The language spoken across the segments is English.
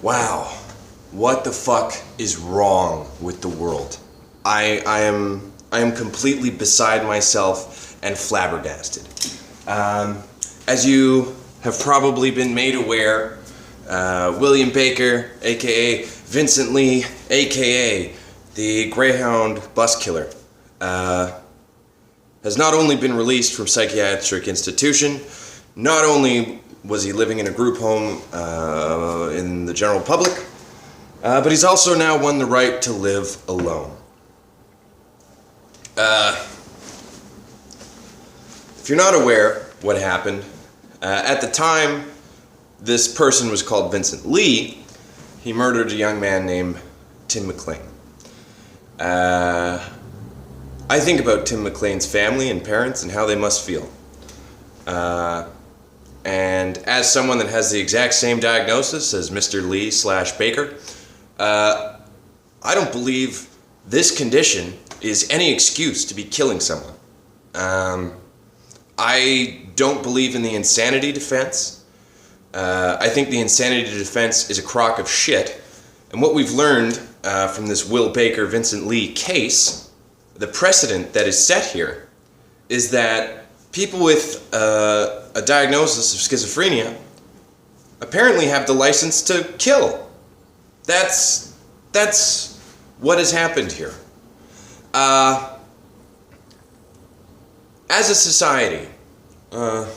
Wow, what the fuck is wrong with the world? I am completely beside myself and flabbergasted. As you have probably been made aware, William Baker, aka Vincent Lee, aka the Greyhound bus killer, has not only been released from psychiatric institution, not only was he living in a group home in the general public, but he's also now won the right to live alone. If you're not aware what happened, at the time this person was called Vincent Lee, he murdered a young man named Tim McLean. I think about Tim McLean's family and parents and how they must feel. And as someone that has the exact same diagnosis as Mr. Lee / Baker, I don't believe this condition is any excuse to be killing someone. I don't believe in the insanity defense. I think the insanity defense is a crock of shit. And what we've learned from this Will Baker, Vincent Lee case, the precedent that is set here, is that people with a diagnosis of schizophrenia apparently have the license to kill. That's what has happened here. As a society, not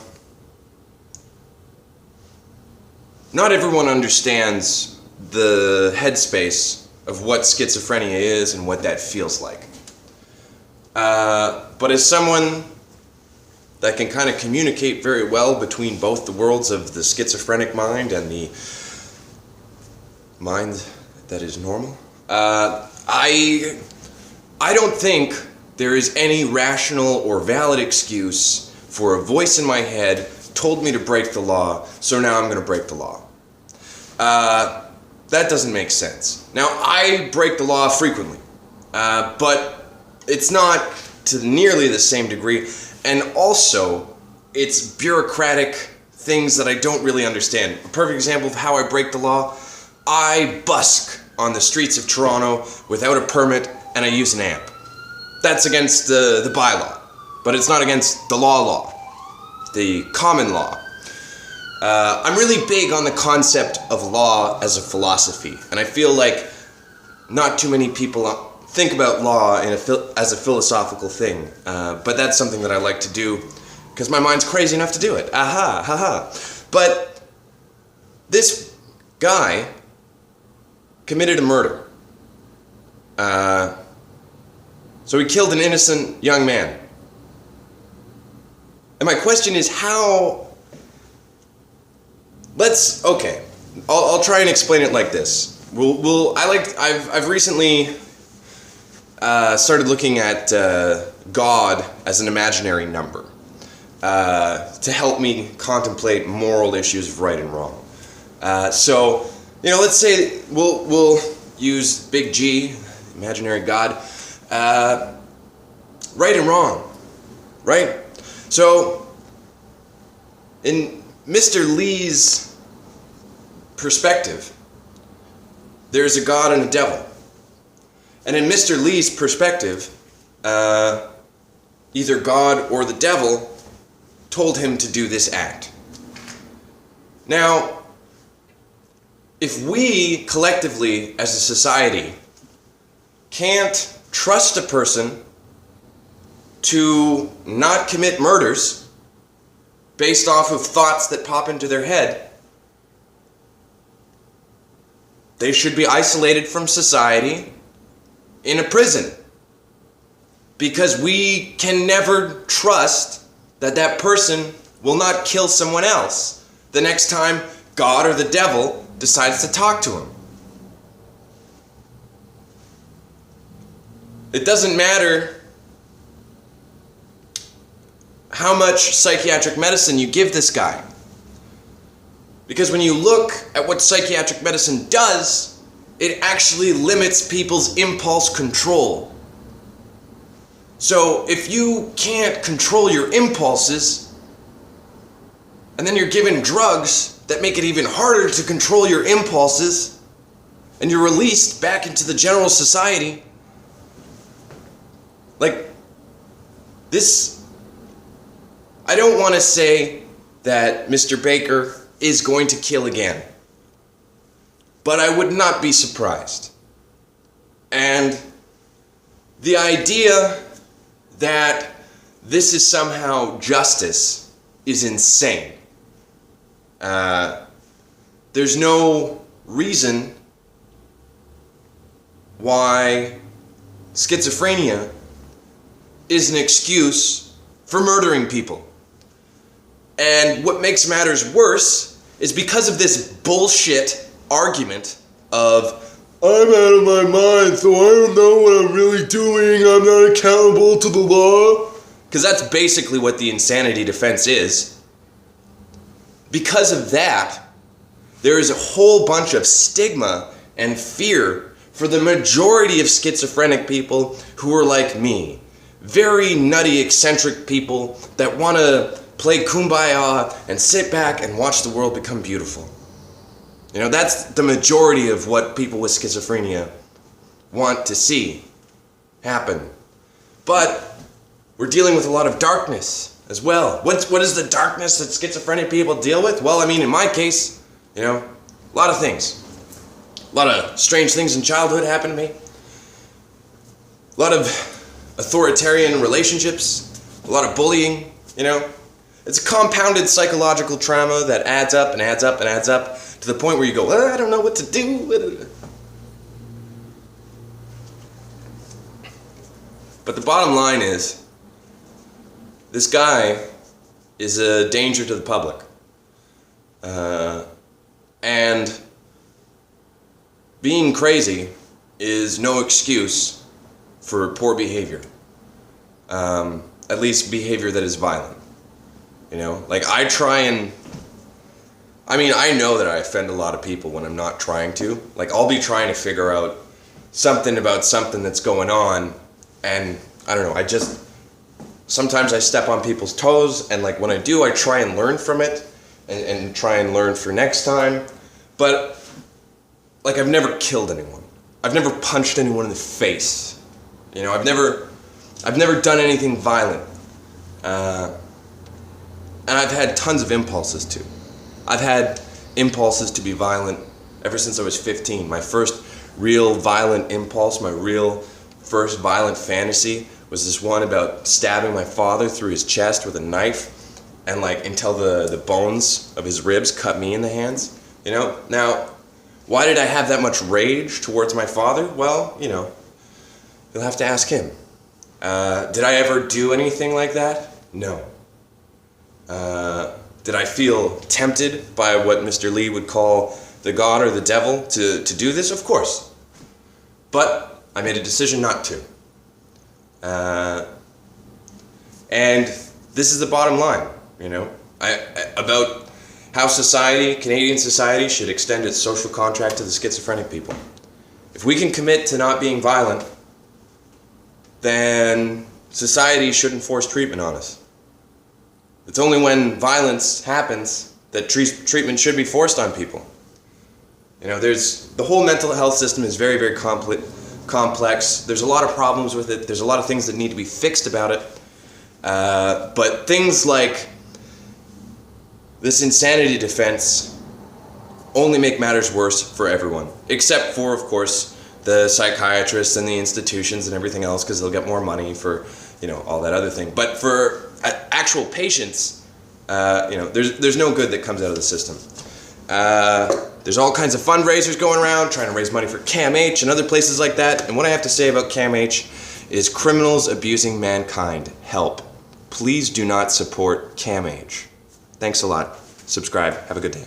everyone understands the headspace of what schizophrenia is and what that feels like. But as someone that can kind of communicate very well between both the worlds of the schizophrenic mind and the mind that is normal, I don't think there is any rational or valid excuse for a voice in my head told me to break the law, so now I'm going to break the law. That doesn't make sense. Now, I break the law frequently, but it's not to nearly the same degree, and also it's bureaucratic things that I don't really understand. A perfect example of how I break the law: I busk on the streets of Toronto without a permit and I use an amp. That's against the bylaw, but it's not against the law, the common law. I'm really big on the concept of law as a philosophy, and I feel like not too many people think about law as a philosophical thing, but that's something that I like to do because my mind's crazy enough to do it. Aha, haha. But this guy committed a murder. So he killed an innocent young man. And my question is how... Okay, I'll try and explain it like this. I've recently started looking at God as an imaginary number to help me contemplate moral issues of right and wrong. So, let's say we'll use big G, imaginary God, right and wrong, right? So, in Mr. Lee's perspective, there's a God and a devil. And in Mr. Lee's perspective, either God or the devil told him to do this act. Now, if we collectively as a society can't trust a person to not commit murders based off of thoughts that pop into their head, they should be isolated from society in a prison, because we can never trust that that person will not kill someone else the next time God or the devil decides to talk to him. It doesn't matter how much psychiatric medicine you give this guy, because when you look at what psychiatric medicine does, it actually limits people's impulse control. So if you can't control your impulses, and then you're given drugs that make it even harder to control your impulses, and you're released back into the general society. Like, this, I don't want to say that Mr. Baker is going to kill again, but I would not be surprised. And the idea that this is somehow justice is insane. There's no reason why schizophrenia is an excuse for murdering people. And what makes matters worse is because of this bullshit argument of, I'm out of my mind, so I don't know what I'm really doing, I'm not accountable to the law. Because that's basically what the insanity defense is. Because of that, there is a whole bunch of stigma and fear for the majority of schizophrenic people who are like me. Very nutty, eccentric people that want to play kumbaya and sit back and watch the world become beautiful. You know, that's the majority of what people with schizophrenia want to see happen. But we're dealing with a lot of darkness as well. What is the darkness that schizophrenic people deal with? Well, I mean, in my case, you know, a lot of things. A lot of strange things in childhood happened to me. A lot of authoritarian relationships. A lot of bullying, you know. It's a compounded psychological trauma that adds up and adds up and adds up to the point where you go, I don't know what to do. But the bottom line is, this guy is a danger to the public. And being crazy is no excuse for poor behavior. At least behavior that is violent. You know, like I know that I offend a lot of people when I'm not trying to. Like, I'll be trying to figure out something about something that's going on, and I don't know, sometimes I step on people's toes, and like when I do, I try and learn from it, and try and learn for next time. But, like, I've never killed anyone. I've never punched anyone in the face. You know, I've never done anything violent. And I've had tons of impulses too. I've had impulses to be violent ever since I was 15. My first real violent impulse, my real first violent fantasy was this one about stabbing my father through his chest with a knife, and like until the bones of his ribs cut me in the hands. You know? Now, why did I have that much rage towards my father? Well, you know, you'll have to ask him. Did I ever do anything like that? No. Did I feel tempted by what Mr. Lee would call the God or the devil to do this? Of course. But I made a decision not to. And this is the bottom line, you know, about how Canadian society should extend its social contract to the schizophrenic people. If we can commit to not being violent, then society shouldn't force treatment on us. It's only when violence happens that treatment should be forced on people. You know, the whole mental health system is very, very complex. There's a lot of problems with it. There's a lot of things that need to be fixed about it. But things like this insanity defense only make matters worse for everyone. Except for, of course, the psychiatrists and the institutions and everything else, because they'll get more money for, you know, all that other thing. But for actual patients, you know, there's no good that comes out of the system. There's all kinds of fundraisers going around trying to raise money for CAMH and other places like that. And what I have to say about CAMH is criminals abusing mankind. Help. Please do not support CAMH. Thanks a lot. Subscribe. Have a good day.